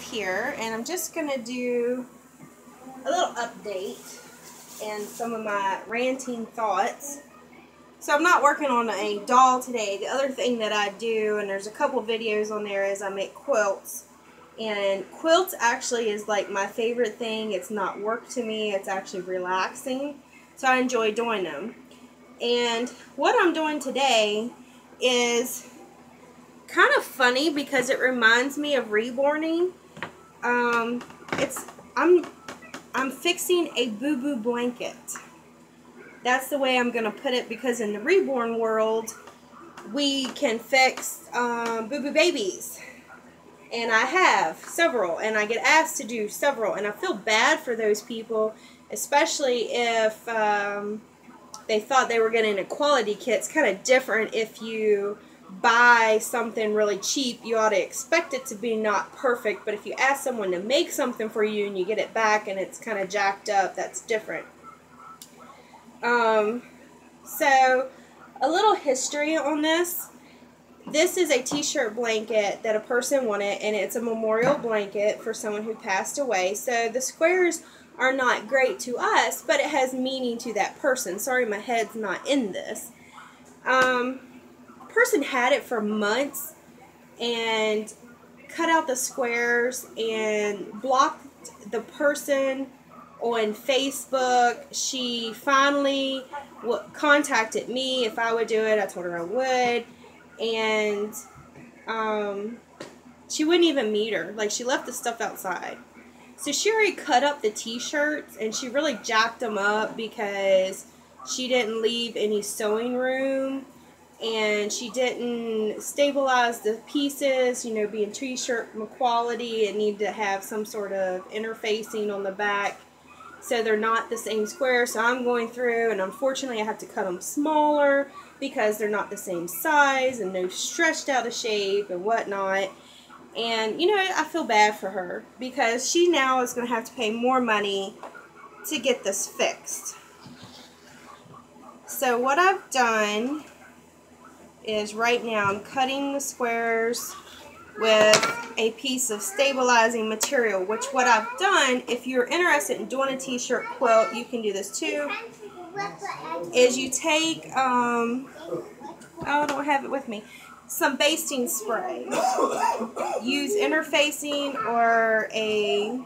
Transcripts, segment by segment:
here, and I'm just going to do a little update and some of my ranting thoughts. So I'm not working on a doll today. The other thing that I do, and there's a couple videos on there, is I make quilts. And quilts actually is like my favorite thing. It's not work to me. It's actually relaxing. So I enjoy doing them. And what I'm doing today is kind of funny because it reminds me of reborning. I'm fixing a boo-boo blanket. That's the way I'm gonna put it, because in the reborn world we can fix boo-boo babies, and I have several, and I get asked to do several, and I feel bad for those people, especially if they thought they were getting a quality kit. It's kind of different if you buy something really cheap. You ought to expect it to be not perfect, but if you ask someone to make something for you and you get it back and it's kind of jacked up, that's different. So a little history on this. This is a t-shirt blanket that a person wanted, and it's a memorial blanket for someone who passed away. So the squares are not great to us, but it has meaning to that person. Sorry, my head's not in this. Person had it for months and cut out the squares and blocked the person on Facebook. She finally contacted me if I would do it. I told her I would, and she wouldn't even meet her. Like, she left the stuff outside. So she already cut up the t-shirts, and she really jacked them up because she didn't leave any sewing room, and she didn't stabilize the pieces. You know, being t-shirt quality, it needed to have some sort of interfacing on the back, so they're not the same square. So I'm going through, and unfortunately I have to cut them smaller because they're not the same size, and they're stretched out of shape and whatnot. And, you know, I feel bad for her because she now is going to have to pay more money to get this fixed. So what I've done is right now I'm cutting the squares with a piece of stabilizing material, which what I've done, if you're interested in doing a t-shirt quilt, you can do this too, is you take, oh, I don't have it with me, some basting spray. Use interfacing or a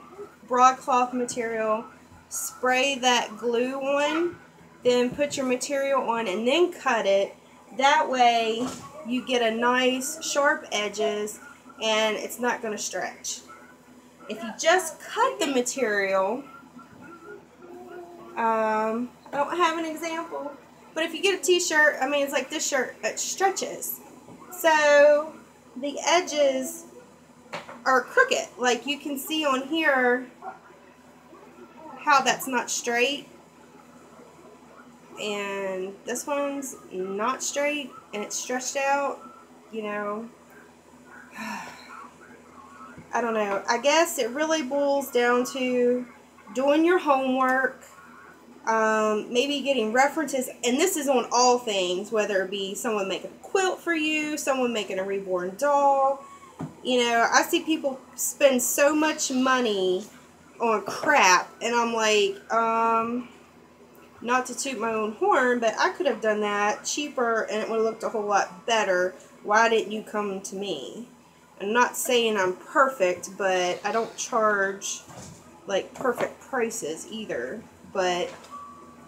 broadcloth material. Spray that glue on, then put your material on, and then cut it. That way you get a nice sharp edges and it's not going to stretch. If you just cut the material, I don't have an example, but if you get a t-shirt, I mean, it's like this shirt, it stretches. So the edges are crooked. Like you can see on here how that's not straight. And this one's not straight and it's stretched out, you know. I don't know. I guess it really boils down to doing your homework, maybe getting references, and this is on all things, whether it be someone making a quilt for you, someone making a reborn doll. You know, I see people spend so much money on crap, and I'm like, not to toot my own horn, but I could have done that cheaper and it would have looked a whole lot better. Why didn't you come to me? I'm not saying I'm perfect, but I don't charge like perfect prices either, but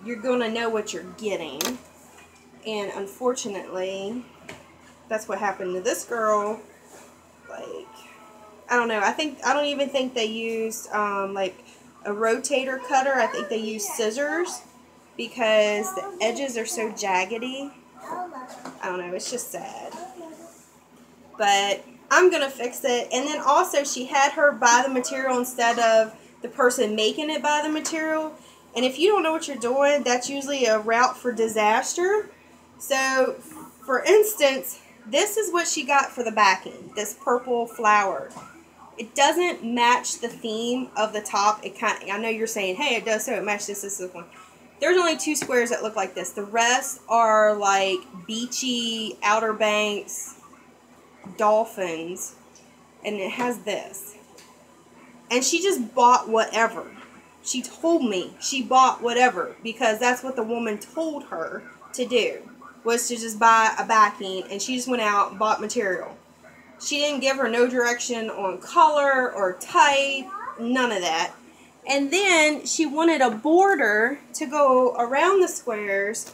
you're gonna know what you're getting. And unfortunately, that's what happened to this girl. Like, I don't know, I don't even think they used like a rotator cutter. I think they used scissors because the edges are so jaggedy. I don't know, it's just sad. But I'm gonna fix it. And then also, she had her buy the material instead of the person making it buy the material. And if you don't know what you're doing, that's usually a route for disaster. So, for instance, this is what she got for the backing, this purple flower. It doesn't match the theme of the top. It kind of, I know you're saying, hey, it does, so it matches this one. There's only 2 squares that look like this. The rest are like beachy, Outer Banks, dolphins, and it has this. And she just bought whatever. She told me she bought whatever because that's what the woman told her to do, was to just buy a backing, and she just went out and bought material. She didn't give her no direction on color or type, none of that. And then she wanted a border to go around the squares,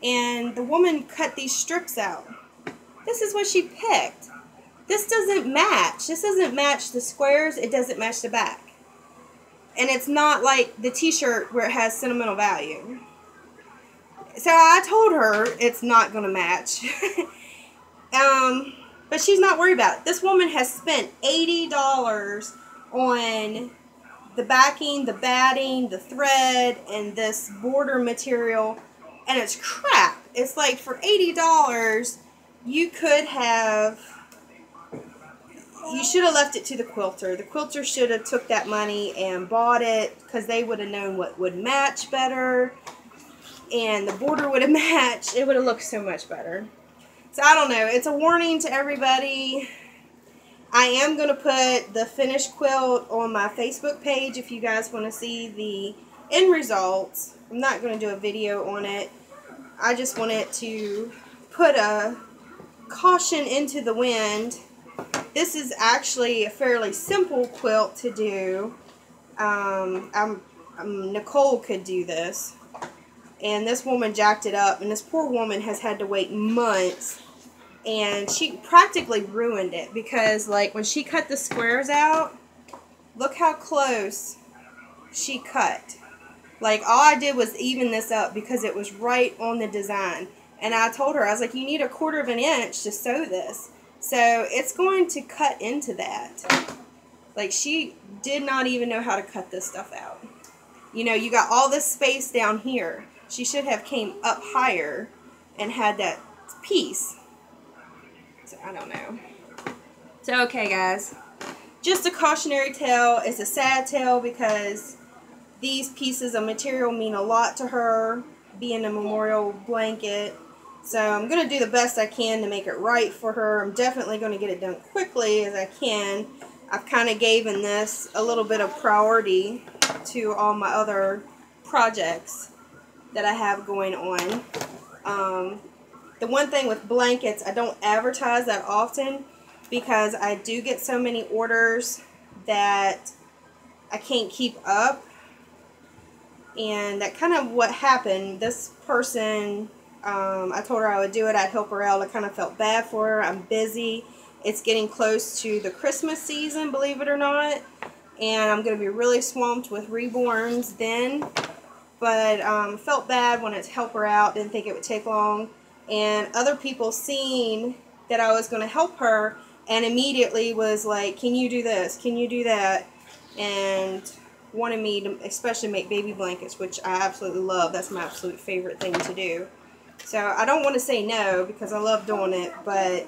and the woman cut these strips out. This is what she picked. This doesn't match. This doesn't match the squares. It doesn't match the back. And it's not like the t-shirt where it has sentimental value. So I told her it's not going to match. But she's not worried about it. This woman has spent $80 on the backing, the batting, the thread, and this border material. And it's crap. It's like for $80, you could have... You should have left it to the quilter. The quilter should have took that money and bought it, because they would have known what would match better. And the border would have matched. It would have looked so much better. So I don't know. It's a warning to everybody. I am going to put the finished quilt on my Facebook page if you guys want to see the end results. I'm not going to do a video on it. I just wanted to put a caution into the wind. This is actually a fairly simple quilt to do. Nicole could do this. And this woman jacked it up. And this poor woman has had to wait months. And she practically ruined it. Because, like, when she cut the squares out, look how close she cut. Like, all I did was even this up because it was right on the design. And I told her, I was like, you need 1/4 of an inch to sew this. So it's going to cut into that. Like, she did not even know how to cut this stuff out. You know, you got all this space down here. She should have came up higher and had that piece. So I don't know. So okay, guys. Just a cautionary tale. It's a sad tale because these pieces of material mean a lot to her, being a memorial blanket. So I'm going to do the best I can to make it right for her. I'm definitely going to get it done quickly as I can. I've kind of given this a little bit of priority to all my other projects that I have going on. The one thing with blankets, I don't advertise that often because I do get so many orders that I can't keep up. And that kind of what happened. This person... I told her I would do it. I'd help her out. I kind of felt bad for her. I'm busy. It's getting close to the Christmas season, believe it or not. And I'm going to be really swamped with reborns then. But felt bad, wanted to help her out. Didn't think it would take long. And other people seen that I was going to help her and immediately was like, can you do this? Can you do that? And wanted me to especially make baby blankets, which I absolutely love. That's my absolute favorite thing to do. So I don't want to say no because I love doing it, but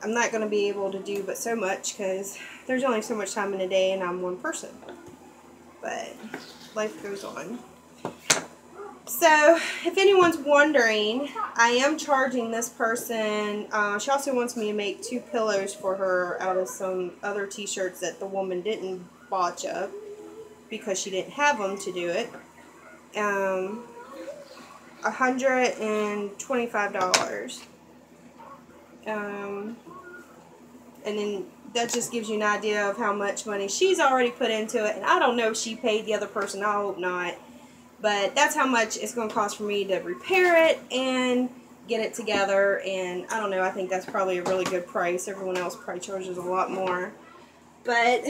I'm not going to be able to do but so much because there's only so much time in a day and I'm one person. But life goes on. So if anyone's wondering, I am charging this person. She also wants me to make 2 pillows for her out of some other t-shirts that the woman didn't botch up because she didn't have them to do it. $125. And then that just gives you an idea of how much money she's already put into it. And I don't know if she paid the other person. I hope not. But that's how much it's going to cost for me to repair it and get it together. And I don't know. I think that's probably a really good price. Everyone else probably charges a lot more. But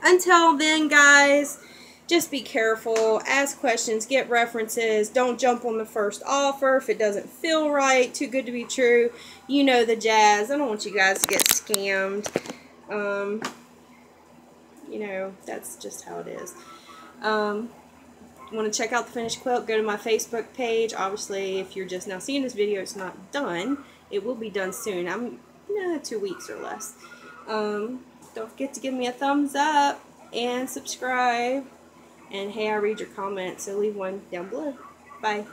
until then, guys, just be careful, ask questions, get references, don't jump on the first offer if it doesn't feel right, too good to be true. You know the jazz. I don't want you guys to get scammed. You know, that's just how it is. Want to check out the finished quilt, go to my Facebook page. Obviously, if you're just now seeing this video, it's not done. It will be done soon. I'm 2 weeks or less. Don't forget to give me a thumbs up and subscribe. And hey, I read your comments, so leave one down below. Bye.